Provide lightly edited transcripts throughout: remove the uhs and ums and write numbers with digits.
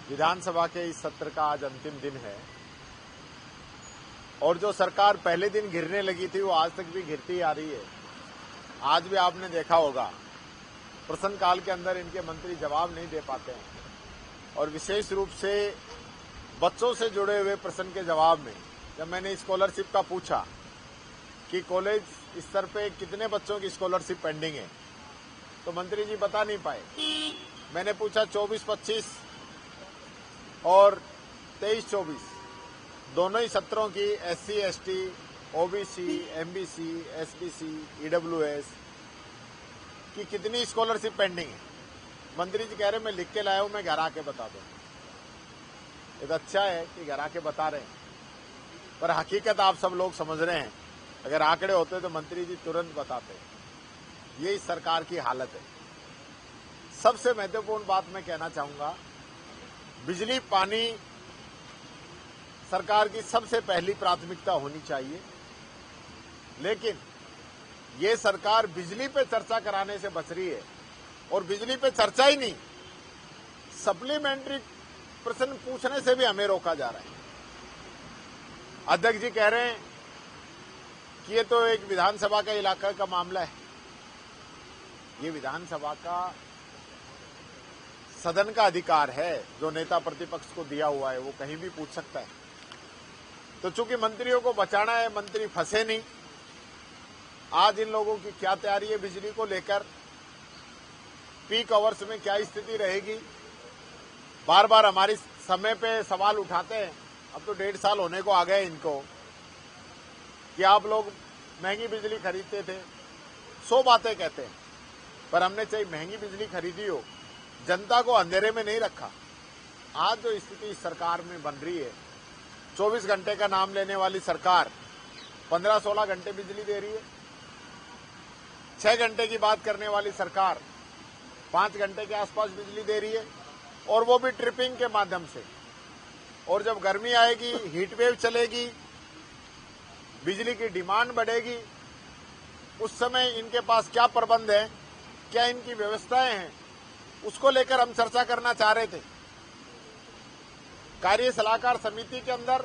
विधानसभा के इस सत्र का आज अंतिम दिन है और जो सरकार पहले दिन गिरने लगी थी वो आज तक भी गिरती आ रही है। आज भी आपने देखा होगा प्रश्नकाल के अंदर इनके मंत्री जवाब नहीं दे पाते हैं और विशेष रूप से बच्चों से जुड़े हुए प्रश्न के जवाब में जब मैंने स्कॉलरशिप का पूछा कि कॉलेज स्तर पे कितने बच्चों की स्कॉलरशिप पेंडिंग है तो मंत्री जी बता नहीं पाए। मैंने पूछा 24-25 और 23-24 दोनों ही सत्रों की SC, ST, OBC, MBC, SBC, EWS की कितनी स्कॉलरशिप पेंडिंग है। मंत्री जी कह रहे मैं लिख के लाया हूं, मैं घर आके बता दूं। ये तो अच्छा है कि घर आके बता रहे हैं, पर हकीकत आप सब लोग समझ रहे हैं। अगर आंकड़े होते तो मंत्री जी तुरंत बताते। ये इस सरकार की हालत है। सबसे महत्वपूर्ण बात मैं कहना चाहूंगा, बिजली पानी सरकार की सबसे पहली प्राथमिकता होनी चाहिए, लेकिन ये सरकार बिजली पे चर्चा कराने से बच रही है और बिजली पे चर्चा ही नहीं, सप्लीमेंट्री प्रश्न पूछने से भी हमें रोका जा रहा है। अध्यक्ष जी कह रहे हैं कि ये तो एक विधानसभा का इलाका का मामला है। ये विधानसभा का सदन का अधिकार है जो नेता प्रतिपक्ष को दिया हुआ है, वो कहीं भी पूछ सकता है। तो चूंकि मंत्रियों को बचाना है, मंत्री फंसे नहीं। आज इन लोगों की क्या तैयारी है बिजली को लेकर, पीक आवर्स में क्या स्थिति रहेगी। बार बार हमारी समय पे सवाल उठाते हैं। अब तो 1.5 साल होने को आ गए इनको कि आप लोग महंगी बिजली खरीदते थे। 100 बातें कहते हैं, पर हमने चाहे महंगी बिजली खरीदी हो, जनता को अंधेरे में नहीं रखा। आज जो स्थिति इस सरकार में बन रही है, 24 घंटे का नाम लेने वाली सरकार 15-16 घंटे बिजली दे रही है। 6 घंटे की बात करने वाली सरकार 5 घंटे के आसपास बिजली दे रही है, और वो भी ट्रिपिंग के माध्यम से। और जब गर्मी आएगी, हीट वेव चलेगी, बिजली की डिमांड बढ़ेगी, उस समय इनके पास क्या प्रबंध है, क्या इनकी व्यवस्थाएं हैं, उसको लेकर हम चर्चा करना चाह रहे थे। कार्य सलाहकार समिति के अंदर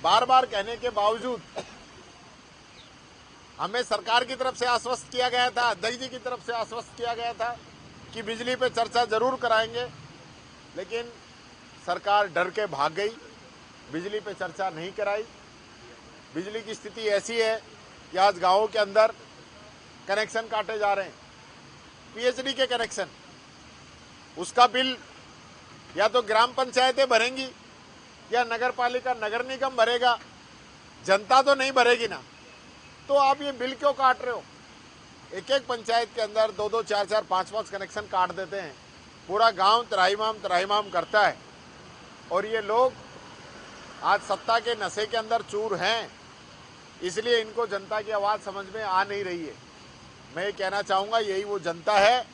बार बार कहने के बावजूद हमें सरकार की तरफ से आश्वस्त किया गया था, अध्यक्ष जी की तरफ से आश्वस्त किया गया था कि बिजली पे चर्चा जरूर कराएंगे, लेकिन सरकार डर के भाग गई, बिजली पे चर्चा नहीं कराई। बिजली की स्थिति ऐसी है कि आज गांवों के अंदर कनेक्शन काटे जा रहे हैं, PhD के कनेक्शन। उसका बिल या तो ग्राम पंचायतें भरेंगी या नगर पालिका, नगर निगम भरेगा, जनता तो नहीं भरेगी ना। तो आप ये बिल क्यों काट रहे हो? एक एक पंचायत के अंदर 2-2, 4-4, 5-5 कनेक्शन काट देते हैं। पूरा गांव त्राहिमाम करता है। और ये लोग आज सत्ता के नशे के अंदर चूर हैं, इसलिए इनको जनता की आवाज समझ में आ नहीं रही है। मैं ये कहना चाहूंगा, यही वो जनता है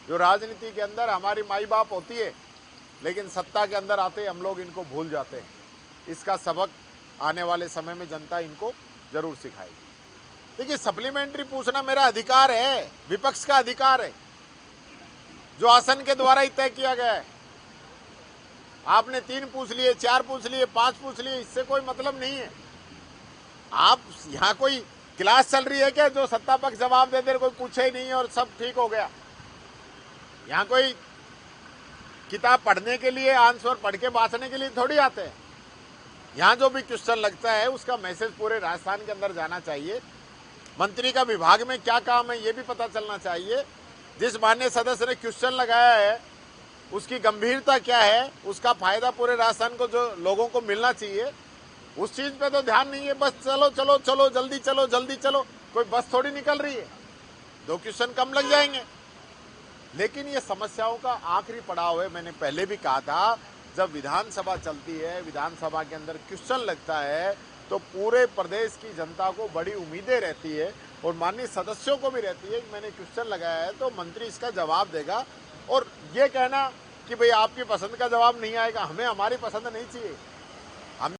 जो राजनीति के अंदर हमारी माई बाप होती है, लेकिन सत्ता के अंदर आते हम लोग इनको भूल जाते हैं। इसका सबक आने वाले समय में जनता इनको जरूर सिखाएगी। देखिए, सप्लीमेंट्री पूछना मेरा अधिकार है, विपक्ष का अधिकार है, जो आसन के द्वारा ही तय किया गया है। आपने 3 पूछ लिए, 4 पूछ लिए, 5 पूछ लिए, इससे कोई मतलब नहीं है। आप यहाँ कोई क्लास चल रही है क्या जो सत्ता पक्ष जवाब दे दे, कोई पूछे ही नहीं और सब ठीक हो गया? यहाँ कोई किताब पढ़ने के लिए, आंसर पढ़ के बांटने के लिए थोड़ी आते हैं। यहाँ जो भी क्वेश्चन लगता है उसका मैसेज पूरे राजस्थान के अंदर जाना चाहिए। मंत्री का विभाग में क्या काम है ये भी पता चलना चाहिए। जिस माननीय सदस्य ने क्वेश्चन लगाया है उसकी गंभीरता क्या है, उसका फायदा पूरे राजस्थान को जो लोगों को मिलना चाहिए, उस चीज पे तो ध्यान नहीं है। बस चलो चलो चलो, जल्दी चलो जल्दी चलो। कोई बस थोड़ी निकल रही है, 2 क्वेश्चन कम लग जाएंगे। लेकिन ये समस्याओं का आखिरी पड़ाव है। मैंने पहले भी कहा था, जब विधानसभा चलती है, विधानसभा के अंदर क्वेश्चन लगता है तो पूरे प्रदेश की जनता को बड़ी उम्मीदें रहती है और माननीय सदस्यों को भी रहती है कि मैंने क्वेश्चन लगाया है तो मंत्री इसका जवाब देगा। और ये कहना कि भाई आपकी पसंद का जवाब नहीं आएगा, हमें हमारी पसंद नहीं चाहिए।